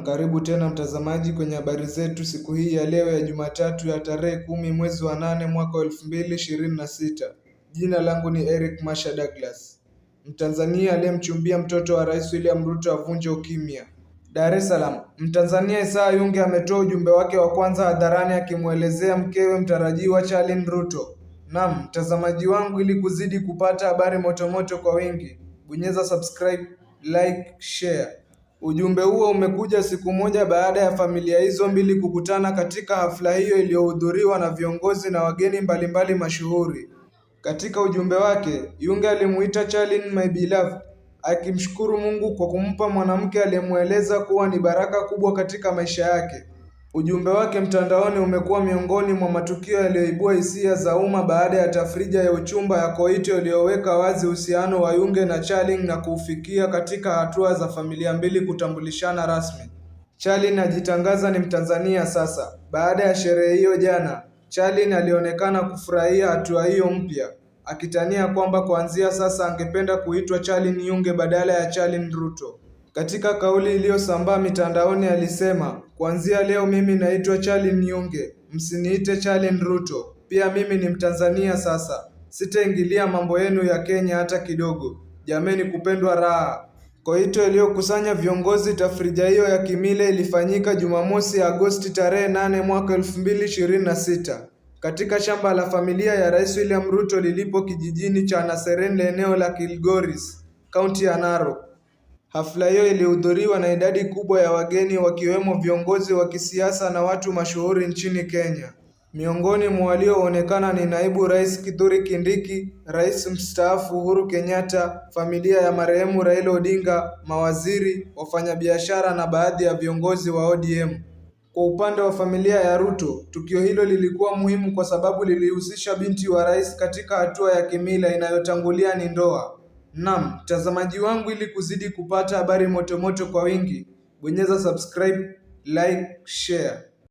Karibu tena mtazamaji kwenye habari zetu siku hii ya leo ya Jumatatu ya tarehe 10 mwezi wa 8 mwaka 2026. Jina langu ni Eric Masha Douglas. Mtanzania aliyemchumbia mtoto wa Rais William Ruto avunje ukimya. Dar es Salaam, Mtanzania Isaya Yunge ametoa ujumbe wake wa kwanza hadharani akimwelezea mkewe mtarajiwa Charlene Ruto. Naam, mtazamaji wangu, ili kuzidi kupata habari motomoto kwa wingi, bonyeza subscribe, like, share. Ujumbe huo umekuja siku moja baada ya familia hizo mbili kukutana katika hafla hiyo iliyohudhuriwa na viongozi na wageni mbalimbali mashuhuri. Katika ujumbe wake, Yunge alimuita Charlene my beloved, akimshukuru Mungu kwa kumpa mwanamke aliyemweleza kuwa ni baraka kubwa katika maisha yake. Ujumbe wake mtandaoni umekuwa miongoni mwa matukio yaliyoibua hisia za umma baada ya tafrija ya uchumba ya Koito iliyoweka wazi uhusiano wa Yunge na Charlene na kufikia katika hatua za familia mbili kutambulishana rasmi. Charlene ajitangaza ni Mtanzania sasa. Baada ya sherehe hiyo jana, Charlene alionekana kufurahia hatua hiyo mpya, akitania kwamba kuanzia sasa angependa kuitwa Charlene Yunge badala ya Charlene Ruto. Katika kauli iliyosambaa mitandaoni alisema, kuanzia leo mimi naitwa Charlene Yunge, msiniite Charlene Ruto. Pia mimi ni Mtanzania sasa. Sitaingilia mambo yenu ya Kenya hata kidogo. Jameni, kupendwa raha. Koito iliyokusanya viongozi. Tafrija hiyo ya kimila ilifanyika Jumamosi Agosti tarehe 8 mwaka 2026 katika shamba la familia ya Rais William Ruto lilipo kijijini cha Naserende, eneo la Kilgoris, kaunti ya Narok. Hafla hiyo ilihudhuriwa na idadi kubwa ya wageni wakiwemo viongozi wa kisiasa na watu mashuhuri nchini Kenya. Miongoni mwa walioonekana ni Naibu Rais Kithure Kindiki, Rais mstaafu Uhuru Kenyatta, familia ya marehemu Raila Odinga, mawaziri, wafanyabiashara na baadhi ya viongozi wa ODM. Kwa upande wa familia ya Ruto, tukio hilo lilikuwa muhimu kwa sababu lilihusisha binti wa rais katika hatua ya kimila inayotangulia ni ndoa. Naam, mtazamaji wangu, ili kuzidi kupata habari motomoto kwa wingi, bonyeza subscribe, like, share.